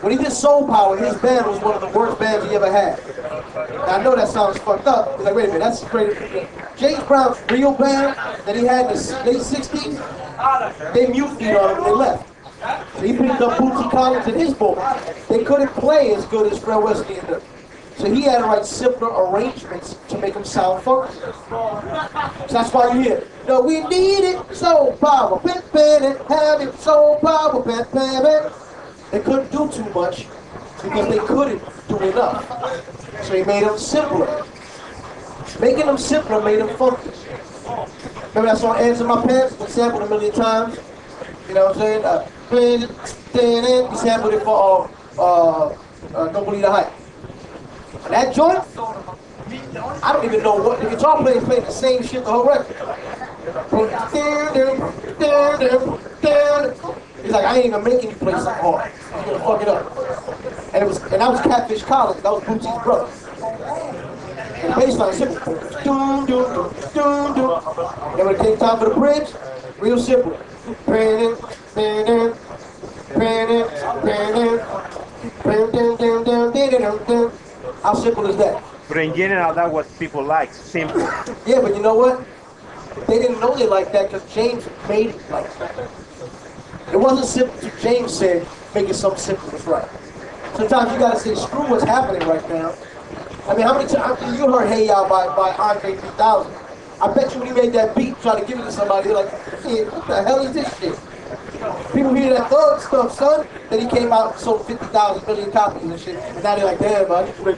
When he did Soul Power, his band was one of the worst bands he ever had. Now, I know that sounds fucked up. He's like, wait a minute, that's great. James Brown's real band that he had in the late 60s, they mutinied on him and they left. So he picked up Bootsy Collins and his book. They couldn't play as good as Fred Wesley and them. So he had to write simpler arrangements to make them sound funky. So that's why you hear, no, we need it, soul power, have it, soul power, They couldn't do too much because they couldn't do enough. So he made them simpler. Making them simpler made them funky. Remember that song, Ants in My Pants? Been sampled a million times. You know what I'm saying? He sampled it for Don't Believe the Hype. And that joint, I don't even know what, the guitar player played the same shit the whole record. He's like, I ain't even making you play something hard. You're gonna fuck it up. And that was Catfish Collins, that was Bootsy's brother. And the bass line simple. And when it came time for the bridge, real simple. How simple is that? But in general, that's what people like, simple. Yeah, but you know what? They didn't know they liked that because James made it like that. It wasn't simple. James said, make it something simple that's right. Sometimes you gotta say, screw what's happening right now. I mean, how many times you heard Hey Ya by Andre 3000? I bet you when he made that beat, try to give it to somebody, they're like, hey, what the hell is this shit? People hear that thug stuff, son. Then he came out and sold 50,000 million copies and shit. And now they're like, damn, man, you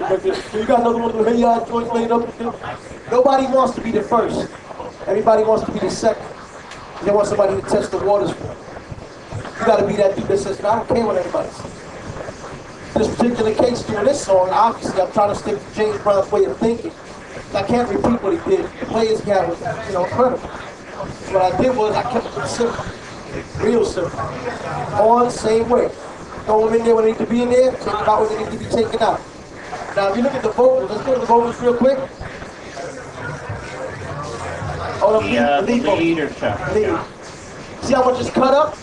got another one of the Hey Ya joints laid up. Nobody wants to be the first. Everybody wants to be the second. They want somebody to test the waters for. You gotta be that dude that says, I don't care what anybody says. In this particular case, doing this song, obviously I'm trying to stick to James Brown's way of thinking. I can't repeat what he did. The players got was, incredible. So what I did was I kept it simple. Real simple. All the same way. Throw them in there when they need to be in there, take them out when they need to be taken out. Now if you look at the vocals, let's go to the vocals real quick. Oh, the lead or Lead. See how much is cut up?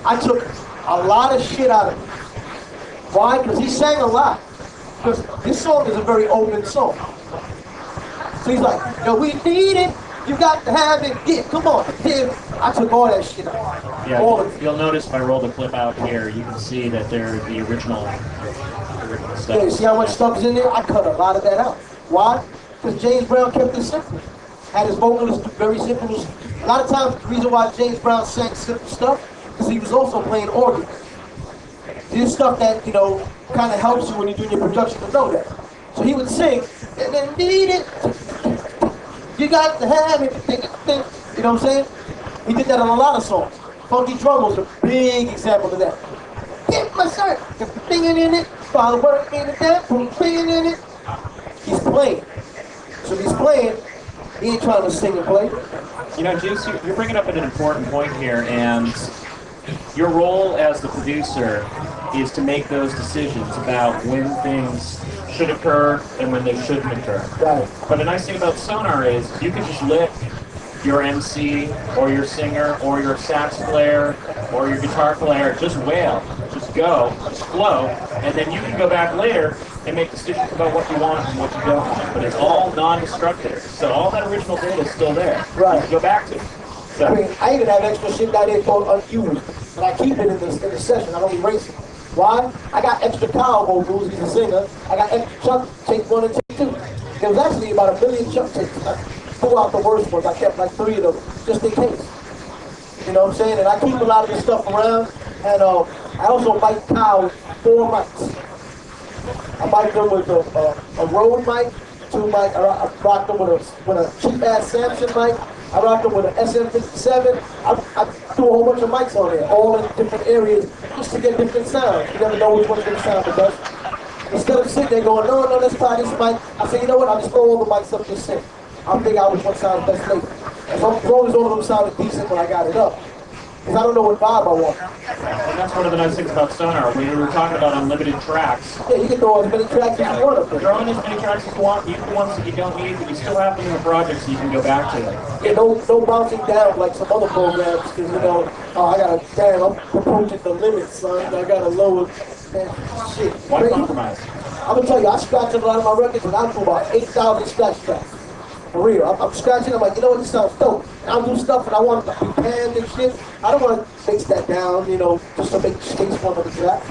I took a lot of shit out of it. Why? Because he sang a lot. Because this song is a very open song. So he's like, yo, we need it. You got to have it. Yeah, come on. Yeah. I took all that shit out. Yeah, you'll notice if I roll the clip out here, you can see that they're the original stuff. Yeah, you see how much stuff is in there? I cut a lot of that out. Why? Because James Brown kept it simple. Had his vocals very simple. A lot of times, the reason why James Brown sang simple stuff is he was also playing organ. This stuff that, kind of helps you when you're doing your production to know that. So he would sing, and then need it. You got to have it. You know what I'm saying? He did that on a lot of songs. Funky Drum was a big example of that. Get my shirt, get the thing in it, follow work in it, put the thing in it. He's playing. So if he's playing, he ain't trying to sing and play. Juice, you're bringing up an important point here, and your role as the producer is to make those decisions about when things should occur and when they shouldn't occur. Right. But the nice thing about Sonar is you can just let your MC or your singer or your sax player or your guitar player just wail, just go, just flow, and then you can go back later and make decisions about what you want and what you don't want. But it's all non-destructive. So all that original data is still there. Right. You can go back to it. So. I mean, I even have extra shit down there called unused, but I keep it in the session. I don't erase it. Why? I got extra Kyle vocals, he's a singer. I got extra Chuck, take 1 and take 2. There was actually about 1 million Chuck takes. I pulled out the worst ones. I kept like 3 of them, just in case. You know what I'm saying? And I keep a lot of this stuff around. And I also mic Kyle 4 mics. I mic them with a Rode mic, 2 mic. I rock them with a cheap-ass Samson mic. I rocked them with an SM57. I threw a whole bunch of mics on there, all in different areas, just to get different sounds. You never know which one's going to sound the best. Instead of sitting there going, no, let's try this mic, I say, you know what, I'll just throw all the mics up just sing. I'll figure out which one sounds best later. As long as all of them sounded decent when I got it up. because I don't know what vibe I want. And that's one of the nice things about Sonar. When we were talking about unlimited tracks, Yeah, you can throw as many tracks as you want up there. throw in as many tracks as you want, even the ones that you don't need, but you still have them in the project so you can go back to it. Yeah, no bouncing down like some other programs, because, you know, I gotta, damn, I'm approaching the limit, son. I gotta lower, man, shit. Why Crazy. compromise? I'm gonna tell you, I scratched a lot of my records, and I do about 8,000 scratch tracks. For real. I'm scratching, I'm like, you know what, this sounds dope. And I'll do stuff, and I want it to be panned and shit. I don't want to mix that down, you know, just to make space for another track.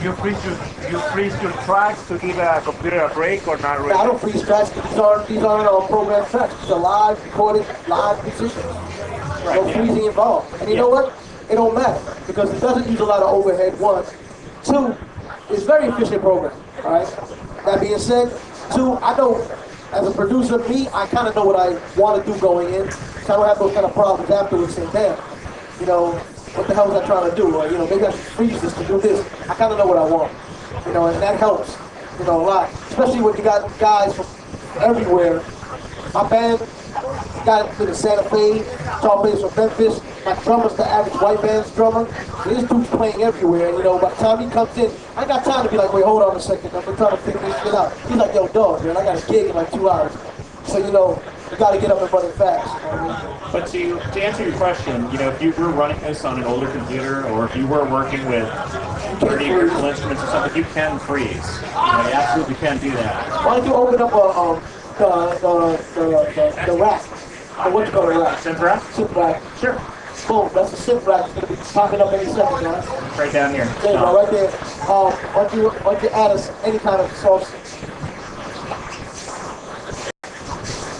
You freeze your tracks to give a computer a break or not really? I don't freeze tracks, because these aren't programmed tracks. These are live, recorded, live musicians. No freezing involved. And you know what? It don't matter, because it doesn't use a lot of overhead, one. Two, it's very efficient program, all right? That being said, two, I know, as a producer, me, I kind of know what I want to do going in, so I don't have those kind of problems afterwards saying, damn, you know, what the hell was I trying to do? Or, you know, maybe I should freeze this to do this. I kind of know what I want, you know, and that helps, you know, a lot. Especially when you got guys from everywhere. My band got to the Santa Fe, guitar players from Memphis. My drummer's the average white band's drummer. So this dude's playing everywhere, you know. By the time he comes in, I got time to be like, wait, hold on a second. I'm trying to figure this shit out. He's like, yo, dog, man, I got a gig in like 2 hours. So, you know, you got to get up and running fast. You know what I mean? But to answer your question, you know, if you were running this on an older computer, or if you were working with 30 virtual instruments or something, you can freeze. You know, you absolutely can do that. Why don't you open up the rack? What you call the rack? Synth rack? Synth rack. Sure. Boom, that's the synth rack. It's going to be popping up any second, man. Right down here. There you go, right there. Why don't you add us any kind of sauce?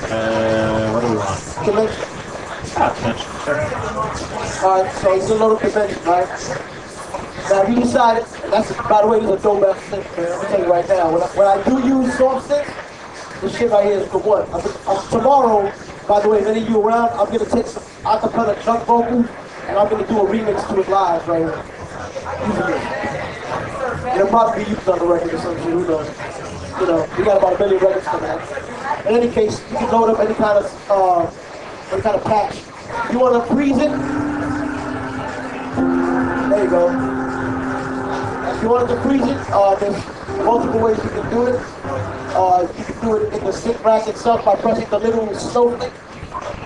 What do we want? Convention. Convention. Sure. Alright, so it's a little convention, right? Now you decided, and that's, by the way, this is a dope ass synth, man. I'm gonna tell you right now, when I do use soft synth, this shit right here is the one. Tomorrow, by the way, if any of you around, I'm gonna take some acapella chunk vocals, and I'm gonna do a remix to it live right here. Using it. It'll probably be used on the record or some shit, who knows. You know, we got about 1 million records coming out. In any case, you can load up any kind of patch. You want to freeze it? There you go. If you wanted to freeze it, there's multiple ways you can do it. You can do it in the synth rack itself by pressing the little snowflake.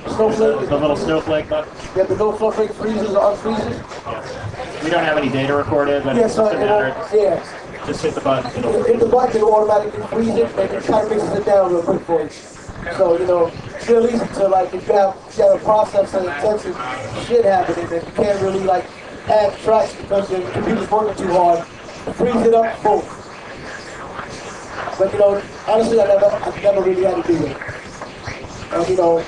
The little snowflake button? Yeah, the little snowflake freezes or unfreezes. Yes. We don't have any data recorded, but Yeah, it's so just a matter. yeah. Just hit the button. Hit the button, it'll automatically freeze it, and it kind of mixes it down real quick for you. So, you know, it's real easy to, like, if you have a process and intensive shit happening, then you can't really, like, add tracks because your computer's working too hard. Freeze it up, boom. But, you know, honestly, I never really had to do it. And, you know,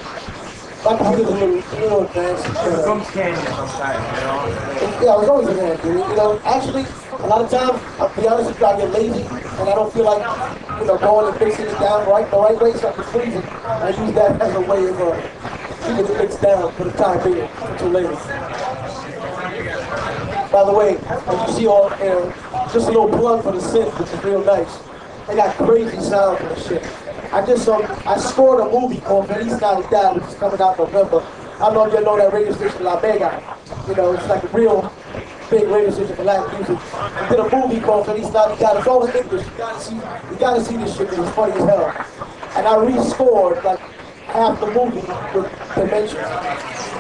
my computer's a little advanced. It becomes handy sometimes, you know? Yeah, I was always a hand, dude. You know, actually, a lot of times, I'll be honest with you, I get lazy, and I don't feel like, you know, going and fixing it down the right way, so I can freeze it. I use that as a way of keeping it mixed down for the time being, until later. By the way, as you see all, you know, just a little plug for the synth, which is real nice. They got crazy sound for the shit. I scored a movie called Feliz Navidad, which is coming out in November. I don't know if you know that radio station La Vega. You know, it's like a real big radio station for Latin music. I did a movie called Feliz Navidad. It's all in English. You gotta see this shit because it's funny as hell. And I rescored like half the movie with dimensions.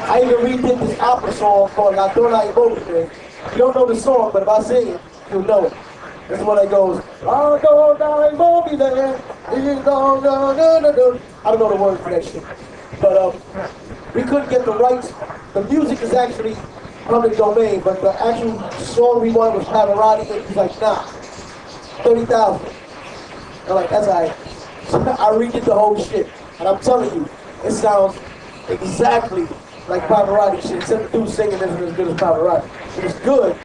I even redid this opera song called La Donna y Mobile. You don't know the song, but if I sing it, you'll know it. This is one that goes, La Donna y Mobile. I don't know the words for that shit. But we couldn't get the rights. The music is actually public domain, but the actual song we wanted was Pavarotti, and he's like, nah, 30,000. I'm like, that's all right. So I redid the whole shit, and I'm telling you, it sounds exactly like Pavarotti shit, except the dude singing isn't as good as Pavarotti. It was good.